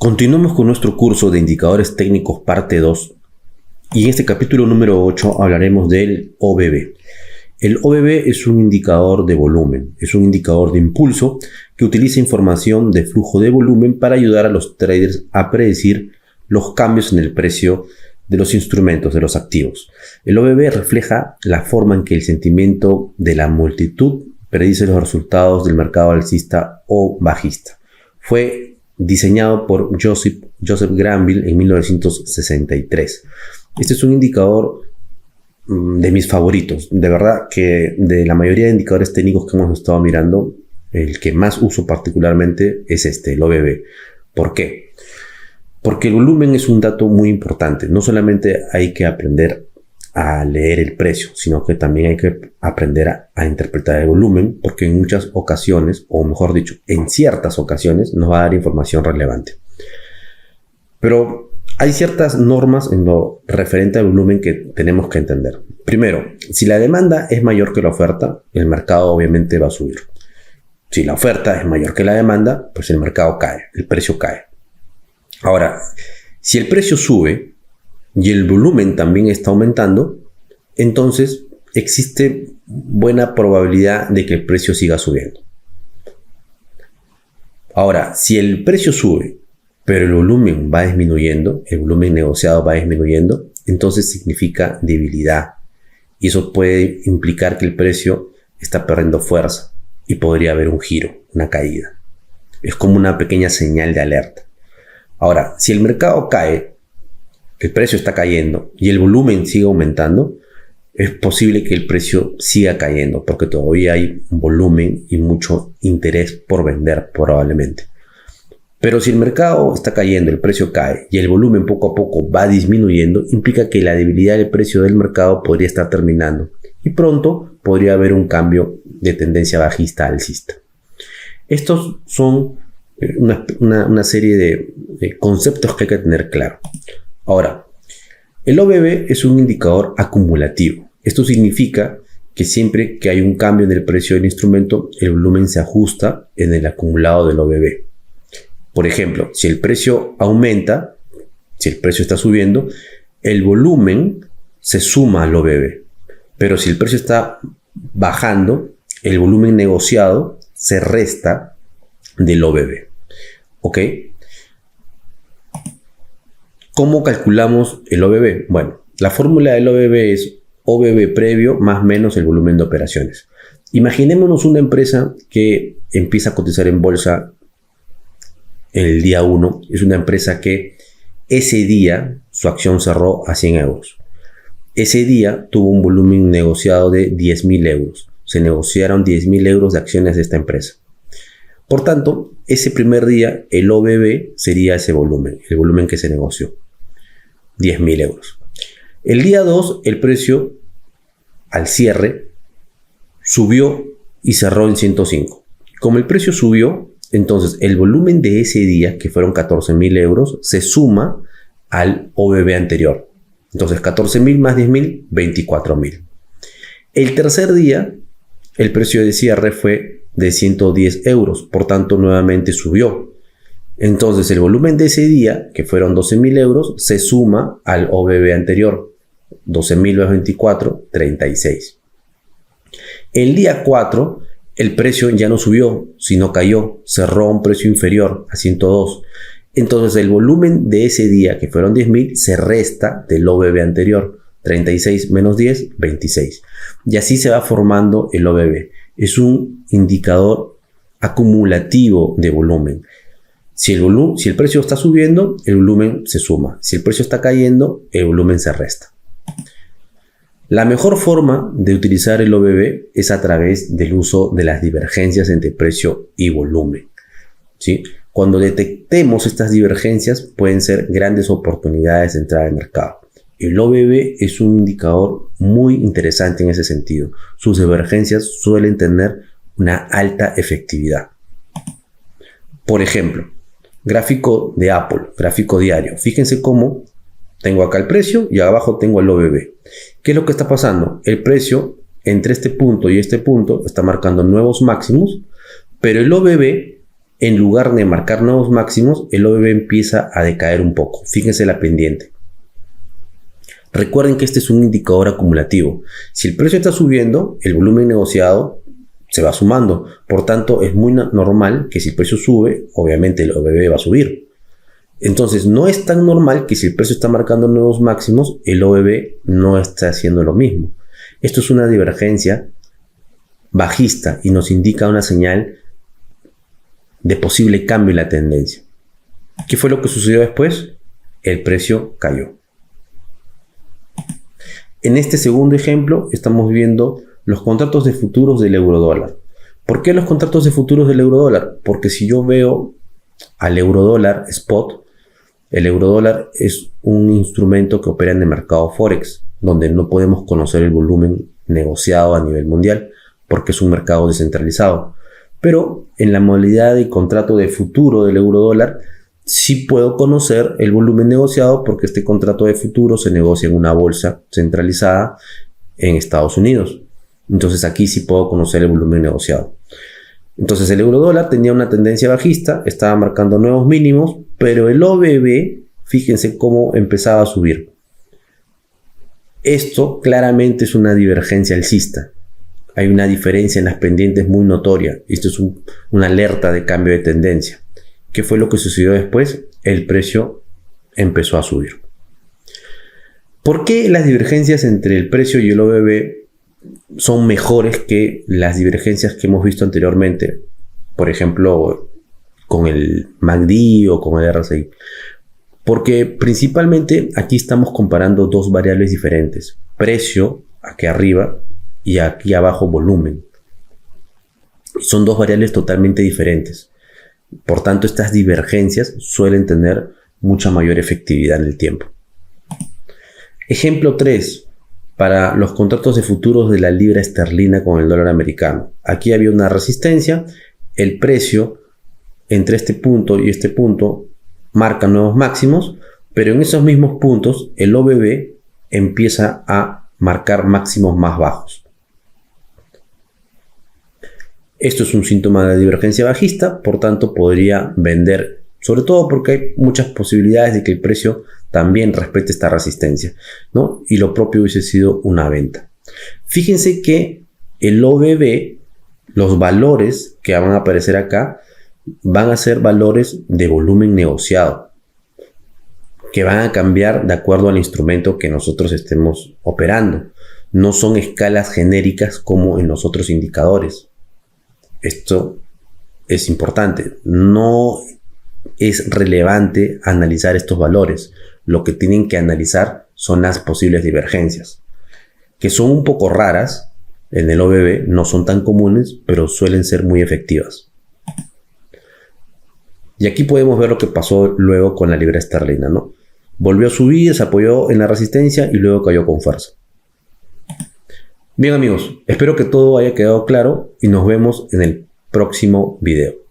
Continuamos con nuestro curso de indicadores técnicos parte 2 y en este capítulo número 8 hablaremos del OBB. El OBB es un indicador de volumen, es un indicador de impulso que utiliza información de flujo de volumen para ayudar a los traders a predecir los cambios en el precio de los instrumentos, de los activos. El OBB refleja la forma en que el sentimiento de la multitud predice los resultados del mercado alcista o bajista. Fue diseñado por Joseph Granville en 1963. Este es un indicador de mis favoritos. De verdad que de la mayoría de indicadores técnicos que hemos estado mirando, el que más uso particularmente es el OBB. ¿Por qué? Porque el volumen es un dato muy importante. No solamente hay que aprender a leer el precio, sino que también hay que aprender a interpretar el volumen, porque en muchas ocasiones, o mejor dicho, en ciertas ocasiones, nos va a dar información relevante. Pero hay ciertas normas en lo referente al volumen que tenemos que entender. Primero, si la demanda es mayor que la oferta, el mercado obviamente va a subir. Si la oferta es mayor que la demanda, pues el mercado cae, el precio cae. Ahora, si el precio sube y el volumen también está aumentando, entonces existe buena probabilidad de que el precio siga subiendo. Ahora, si el precio sube, pero el volumen va disminuyendo, el volumen negociado va disminuyendo, entonces significa debilidad. Y eso puede implicar que el precio está perdiendo fuerza y podría haber un giro, una caída. Es como una pequeña señal de alerta. Ahora, si el mercado cae, el precio está cayendo y el volumen sigue aumentando, es posible que el precio siga cayendo porque todavía hay un volumen y mucho interés por vender probablemente. Pero si el mercado está cayendo, el precio cae y el volumen poco a poco va disminuyendo, implica que la debilidad del precio del mercado podría estar terminando y pronto podría haber un cambio de tendencia bajista a alcista. Estos son una serie de conceptos que hay que tener claro. Ahora, el OBB es un indicador acumulativo. Esto significa que siempre que hay un cambio en el precio del instrumento, el volumen se ajusta en el acumulado del OBB. Por ejemplo, si el precio aumenta, si el precio está subiendo, el volumen se suma al OBB. Pero si el precio está bajando, el volumen negociado se resta del OBB. ¿Ok? ¿Cómo calculamos el OBB? Bueno, la fórmula del OBB es OBB previo más menos el volumen de operaciones. Imaginémonos una empresa que empieza a cotizar en bolsa el día 1. Es una empresa que ese día su acción cerró a 100 euros. Ese día tuvo un volumen negociado de 10.000 euros. Se negociaron 10.000 euros de acciones de esta empresa. Por tanto, ese primer día el OBB sería ese volumen, el volumen que se negoció. 10.000 euros. El día 2, el precio al cierre subió y cerró en 105. Como el precio subió, entonces el volumen de ese día, que fueron 14.000 euros, se suma al OBB anterior. Entonces 14.000 más 10.000, 24.000. El tercer día, el precio de cierre fue de 110 euros, por tanto nuevamente subió. Entonces el volumen de ese día, que fueron 12.000 euros, se suma al OBB anterior. 12.000 más 24, 36. El día 4, el precio ya no subió, sino cayó, cerró a un precio inferior a 102. Entonces el volumen de ese día, que fueron 10.000, se resta del OBB anterior. 36 menos 10, 26. Y así se va formando el OBB. Es un indicador acumulativo de volumen. Si el precio está subiendo, el volumen se suma. Si el precio está cayendo, el volumen se resta. La mejor forma de utilizar el OBB es a través del uso de las divergencias entre precio y volumen. ¿Sí? Cuando detectemos estas divergencias, pueden ser grandes oportunidades de entrada al mercado. El OBB es un indicador muy interesante en ese sentido. Sus divergencias suelen tener una alta efectividad. Por ejemplo, gráfico de Apple, gráfico diario. Fíjense cómo tengo acá el precio y abajo tengo el OBB. ¿Qué es lo que está pasando? El precio entre este punto y este punto está marcando nuevos máximos, pero el OBB en lugar de marcar nuevos máximos, el OBB empieza a decaer un poco. Fíjense la pendiente. Recuerden que este es un indicador acumulativo. Si el precio está subiendo, el volumen negociado se va sumando. Por tanto, es muy normal que si el precio sube, obviamente el OBB va a subir. Entonces, no es tan normal que si el precio está marcando nuevos máximos, el OBB no está haciendo lo mismo. Esto es una divergencia bajista y nos indica una señal de posible cambio en la tendencia. ¿Qué fue lo que sucedió después? El precio cayó. En este segundo ejemplo estamos viendo los contratos de futuros del eurodólar. ¿Por qué los contratos de futuros del eurodólar? Porque si yo veo al eurodólar spot, el eurodólar es un instrumento que opera en el mercado Forex, donde no podemos conocer el volumen negociado a nivel mundial, porque es un mercado descentralizado. Pero en la modalidad de contrato de futuro del eurodólar, sí puedo conocer el volumen negociado, porque este contrato de futuro se negocia en una bolsa centralizada en Estados Unidos. Entonces aquí sí puedo conocer el volumen negociado. Entonces el eurodólar tenía una tendencia bajista, estaba marcando nuevos mínimos, pero el OBB, fíjense cómo empezaba a subir. Esto claramente es una divergencia alcista. Hay una diferencia en las pendientes muy notoria. Esto es una alerta de cambio de tendencia. ¿Qué fue lo que sucedió después? El precio empezó a subir. ¿Por qué las divergencias entre el precio y el OBB son mejores que las divergencias que hemos visto anteriormente? Por ejemplo, con el MACD o con el RSI. Porque principalmente aquí estamos comparando dos variables diferentes. Precio, aquí arriba, y aquí abajo volumen. Son dos variables totalmente diferentes. Por tanto, estas divergencias suelen tener mucha mayor efectividad en el tiempo. Ejemplo 3. Para los contratos de futuros de la libra esterlina con el dólar americano. Aquí había una resistencia. El precio entre este punto y este punto marca nuevos máximos, pero en esos mismos puntos el OBB empieza a marcar máximos más bajos. Esto es un síntoma de divergencia bajista, por tanto podría vender, sobre todo porque hay muchas posibilidades de que el precio también respete esta resistencia, ¿no? Y lo propio hubiese sido una venta. Fíjense que el OBB, los valores que van a aparecer acá, van a ser valores de volumen negociado, que van a cambiar de acuerdo al instrumento que nosotros estemos operando. No son escalas genéricas como en los otros indicadores. Esto es importante. No es relevante analizar estos valores. Lo que tienen que analizar son las posibles divergencias, que son un poco raras en el OBB, no son tan comunes, pero suelen ser muy efectivas. Y aquí podemos ver lo que pasó luego con la libra esterlina, ¿no? Volvió a subir, se apoyó en la resistencia y luego cayó con fuerza. Bien amigos, espero que todo haya quedado claro y nos vemos en el próximo video.